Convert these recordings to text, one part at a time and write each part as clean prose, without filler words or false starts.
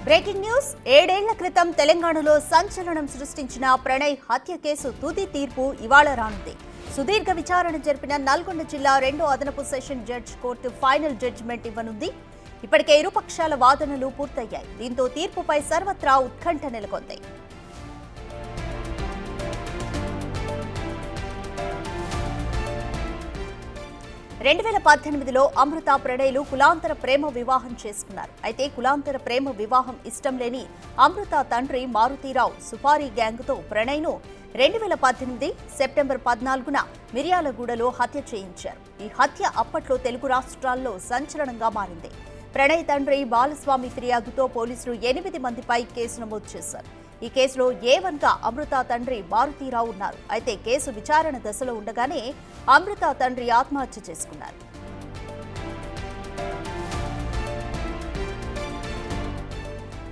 Breaking news. 7 ఏళ్ల క్రితం తెలంగాణలో సంచలనం సృష్టించిన ప్రణయ్ హత్య కేసు తుది తీర్పు ఇవాళ రానుంది. సుదీర్ఘ విచారణ జరిపిన నల్గొండ జిల్లా 2వ అదనపు session judge court final judgement ఇవ్వనుంది. ఇప్పటికే ఇరుపక్షాల వాదనలు పూర్తయ్యాయి. దీంతో తీర్పుపై సర్వత్రా ఉత్కంఠ నెలకొంది. 2018లో అమృత ప్రణయ్లు కులాంతర ప్రేమ వివాహం చేసుకున్నారు. అయితే కులాంతర ప్రేమ వివాహం ఇష్టం లేని అమృత తండ్రి మారుతీరావు సుపారీ గ్యాంగ్తో ప్రణయ్ను 2018 సెప్టెంబర్ 14న మిర్యాలగూడలో హత్య చేయించారు. ఈ హత్య అప్పట్లో తెలుగు రాష్ట్రాల్లో సంచలనంగా మారింది. ప్రణయ్ తండ్రి బాలస్వామి ఫిర్యాదుతో పోలీసులు 8 మందిపై కేసు నమోదు చేశారు. ఈ కేసులో A1గా అమృత తండ్రి మారుతీరావు ఉన్నారు. అయితే కేసు విచారణ దశలో ఉండగానే అమృత తండ్రి ఆత్మహత్య చేసుకున్నారు.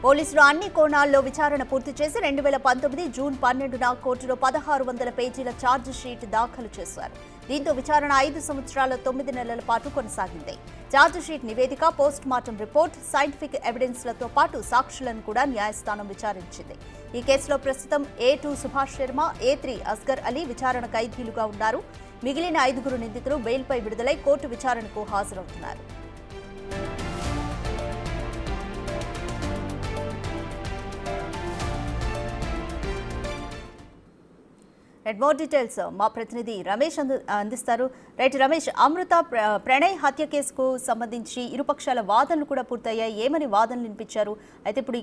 పోలీసులు అన్ని కోణాల్లో విచారణ పూర్తి చేసి 2019 జూన్ 12న కోర్టులో 1600 పేజీల ఛార్జ్ షీట్ దాఖలు చేశారు. దీంతో విచారణ 5 సంవత్సరాల 9 నెలల పాటు కొనసాగింది. ఛార్జ్ షీట్ నివేదిక, పోస్ట్ మార్టం రిపోర్ట్, సైంటిఫిక్ ఎవిడెన్స్లతో పాటు సాక్షులను కూడా న్యాయస్థానం విచారించింది. ఈ కేసులో ప్రస్తుతం A2 సుభాష్ శర్మ, A3 అస్గర్ అలీ విచారణ ఖైదీలుగా ఉన్నారు. మిగిలిన 5 నిందితులు బెయిల్పై విడుదలై కోర్టు విచారణకు హాజరవుతున్నారు. మోర్ డీటెయిల్స్ మా ప్రతినిధి రమేష్ అందిస్తారు. రైట్ రమేష్, అమృత ప్రణయ్ హత్య కేసుకు సంబంధించి ఇరుపక్షాల వాదనలు కూడా పూర్తయ్యాయి. ఏమని వాదనలు వినిపించారు? అయితే ఇప్పుడు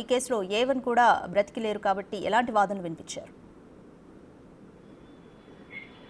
ఈ కేసులో A1 కూడా బ్రతికిలేరు కాబట్టి ఎలాంటి వాదనలు వినిపించారు?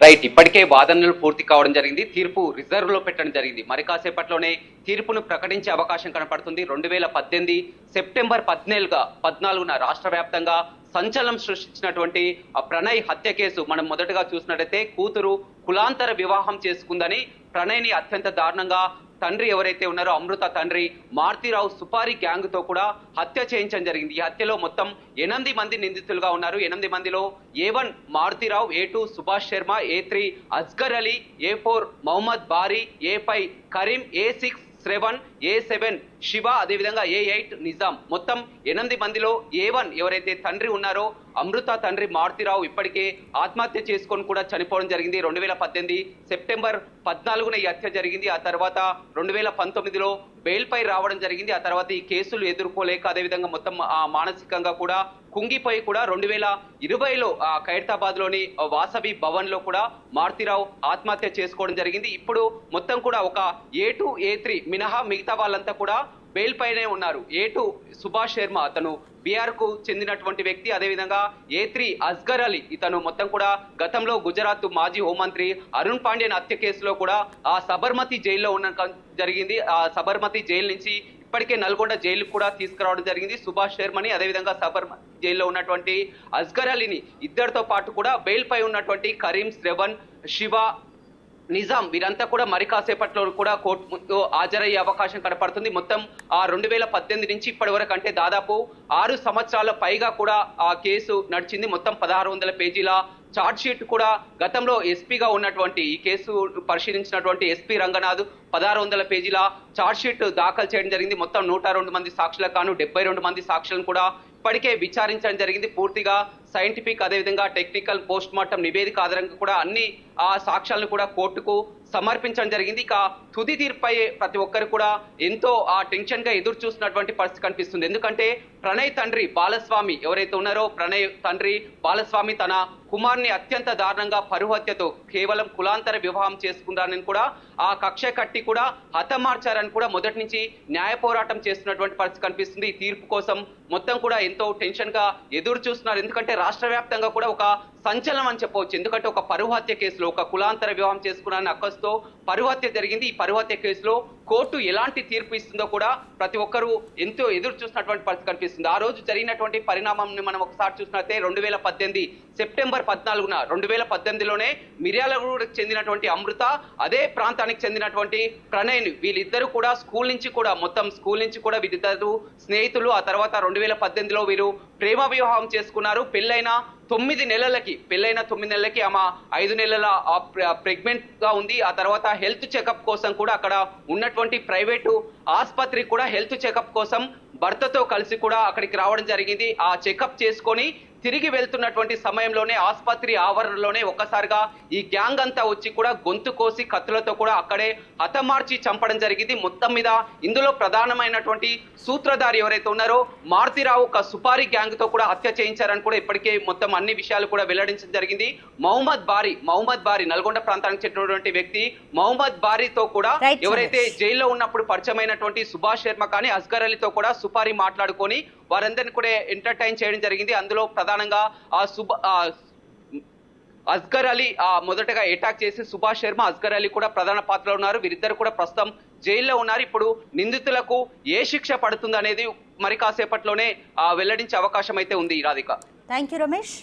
రైట్, ఇప్పటికే వాదనలు పూర్తి కావడం జరిగింది. తీర్పు రిజర్వ్ లో పెట్టడం జరిగింది. మరి కాసేపట్లోనే తీర్పును ప్రకటించే అవకాశం కనపడుతుంది. 2018 సెప్టెంబర్ 14న రాష్ట్ర వ్యాప్తంగా సంచలనం సృష్టించినటువంటి ప్రణయ్ హత్య కేసు మనం మొదటగా చూసినట్టయితే కూతురు కులాంతర వివాహం చేసుకుందని ప్రణయ్ని అత్యంత దారుణంగా తండ్రి ఎవరైతే ఉన్నారో అమృత తండ్రి మారుతీరావు సుపారీ గ్యాంగ్ తో కూడా హత్య చేయించడం జరిగింది. ఈ హత్యలో మొత్తం 8 మంది నిందితులుగా ఉన్నారు. 8 మందిలో A1 Maruthi Rao, A2 Subhash Sharma, A3 Asgar Ali, A4 Mohammed బారీ, A5 Karim, A6 Shravan, A7 Shiva, అదేవిధంగా A8 నిజాం. మొత్తం 8 మందిలో A1 ఎవరైతే తండ్రి ఉన్నారో అమృత తండ్రి మారుతీరావు ఇప్పటికే ఆత్మహత్య చేసుకొని కూడా చనిపోవడం జరిగింది. 2018 సెప్టెంబర్ 14న ఈ హత్య జరిగింది. ఆ తర్వాత 2019లో బెయిల్పై రావడం జరిగింది. ఆ తర్వాత ఈ కేసులు ఎదుర్కోలేక అదేవిధంగా మొత్తం మానసికంగా కూడా కుంగిపోయి కూడా 2020లో ఖైరతాబాద్ లోని వాసవి భవన్ లో కూడా మారుతీరావు ఆత్మహత్య చేసుకోవడం జరిగింది. ఇప్పుడు మొత్తం కూడా ఒక A2, A3 మినహా మిగతా వాళ్ళంతా కూడా బెయిల్ పైనే ఉన్నారు. A2 సుభాష్ శర్మ అతను బీఆర్ కు చెందినటువంటి వ్యక్తి. అదేవిధంగా A3 అస్గర్ అలీ ఇతను మొత్తం కూడా గతంలో గుజరాత్ మాజీ హోంమంత్రి అరుణ్ పాండ్యన్ హత్య కేసులో కూడా ఆ సబర్మతి జైల్లో ఉన్న జరిగింది. ఆ సబర్మతి జైలు నుంచి ఇప్పటికే నల్గొండ జైలుకు కూడా తీసుకురావడం జరిగింది. సుభాష్ శర్మని అదేవిధంగా సబర్మతి జైల్లో ఉన్నటువంటి అస్గర్ అలీని ఇద్దరితో పాటు కూడా బెయిల్ పై ఉన్నటువంటి కరీం, శ్రవణ్, శివ, నిజాం వీరంతా కూడా మరి కాసేపట్లో కూడా కోర్టు ముందు హాజరయ్యే అవకాశం కనపడుతుంది. మొత్తం 2018 నుంచి ఇప్పటి వరకు అంటే దాదాపు 6 సంవత్సరాల పైగా కూడా ఆ కేసు నడిచింది. మొత్తం 1600 పేజీల ఛార్జ్ షీట్ కూడా గతంలో ఎస్పీగా ఉన్నటువంటి ఈ కేసు పరిశీలించినటువంటి ఎస్పీ రంగనాథ్ 1600 పేజీల ఛార్జ్ షీట్ దాఖలు చేయడం జరిగింది. మొత్తం 102 మంది సాక్షులకు గాను 72 మంది సాక్షులను కూడా ఇప్పటికే విచారించడం జరిగింది. పూర్తిగా సైంటిఫిక్ అదేవిధంగా టెక్నికల్ పోస్ట్ మార్టం నివేదిక ఆధారంగా కూడా అన్ని ఆ సాక్ష్యాలను కూడా కోర్టుకు సమర్పించడం జరిగింది. ఇక తుది తీర్పై ప్రతి ఒక్కరు కూడా ఎంతో టెన్షన్ గా ఎదురు చూస్తున్నటువంటి పరిస్థితి కనిపిస్తుంది. ఎందుకంటే ప్రణయ్ తండ్రి బాలస్వామి ఎవరైతే ఉన్నారో ప్రణయ్ తండ్రి బాలస్వామి తన కుమార్ని అత్యంత దారుణంగా పరుహత్యతో కేవలం కులాంతర వివాహం చేసుకున్నారని కూడా ఆ కక్ష కట్టి కూడా హతమార్చారని కూడా మొదటి నుంచి న్యాయ పోరాటం చేస్తున్నటువంటి పరిస్థితి కనిపిస్తుంది. ఈ తీర్పు కోసం మొత్తం కూడా ఎంతో టెన్షన్ గా ఎదురు చూస్తున్నారు. ఎందుకంటే రాష్ట్ర వ్యాప్తంగా కూడా ఒక సంచలనం అని చెప్పవచ్చు. ఎందుకంటే ఒక పరుహత్య కేసులో ఒక కులాంతర వివాహం చేసుకున్న అక్కస్తో పరుహత్య జరిగింది. ఈ పరుహత్య కేసులో కోర్టు ఎలాంటి తీర్పు ఇస్తుందో కూడా ప్రతి ఒక్కరూ ఎంతో ఎదురు చూసినటువంటి పరిస్థితి కనిపిస్తుంది. ఆ రోజు జరిగినటువంటి పరిణామాన్ని మనం ఒకసారి చూసినట్లయితే 2018 సెప్టెంబర్ 14న 2018లోనే మిర్యాలగూడకు చెందినటువంటి అమృత అదే ప్రాంతానికి చెందినటువంటి ప్రణయ్ వీళ్ళిద్దరూ కూడా స్కూల్ నుంచి కూడా వీళ్ళిద్దరు స్నేహితులు. ఆ తర్వాత 2018లో వీరు ప్రేమ వివాహం చేసుకున్నారు. పెళ్ళైన 9 నెలలకి ఆమె 5 నెలల ప్రెగ్నెంట్ గా ఉంది. ఆ తర్వాత హెల్త్ చెకప్ కోసం కూడా అక్కడ ఉన్నటువంటి ప్రైవేటు ఆసుపత్రికి కూడా హెల్త్ చెకప్ కోసం భర్తతో కలిసి కూడా అక్కడికి రావడం జరిగింది. ఆ చెకప్ చేసుకొని తిరిగి వెళ్తున్నటువంటి సమయంలోనే ఆసుపత్రి ఆవరణలోనే ఒక్కసారిగా ఈ గ్యాంగ్ అంతా వచ్చి కూడా గొంతు కోసి కత్తులతో కూడా అక్కడే హతమార్చి చంపడం జరిగింది. మొత్తం మీద ఇందులో ప్రధానమైనటువంటి సూత్రధారి ఎవరైతే ఉన్నారో మారుతీరావు ఒక సుపారీ గ్యాంగ్ తో కూడా హత్య చేయించారని కూడా ఇప్పటికే మొత్తం అన్ని విషయాలు కూడా వెల్లడించడం జరిగింది. మహమ్మద్ బారీ నల్గొండ ప్రాంతానికి చెందినటువంటి వ్యక్తి మహమ్మద్ బారీతో కూడా ఎవరైతే జైల్లో ఉన్నప్పుడు పరిచయమైనటువంటి సుభాష్ శర్మ కానీ అస్గర్ అలీతో కూడా సుపారీ మాట్లాడుకొని వారందరినీ కూడా ఎంటర్టైన్ చేయడం జరిగింది. అందులో ప్రధానంగా అస్గర్ అలీ మొదటగా అటాక్ చేసి సుభాష్ శర్మ అస్గర్ అలీ కూడా ప్రధాన పాత్రలో ఉన్నారు. వీరిద్దరు కూడా ప్రస్తుతం జైల్లో ఉన్నారు. ఇప్పుడు నిందితులకు ఏ శిక్ష పడుతుంది అనేది మరి కాసేపట్లోనే వెల్లడించే అవకాశం అయితే ఉంది. రాధిక. Thank you Ramesh.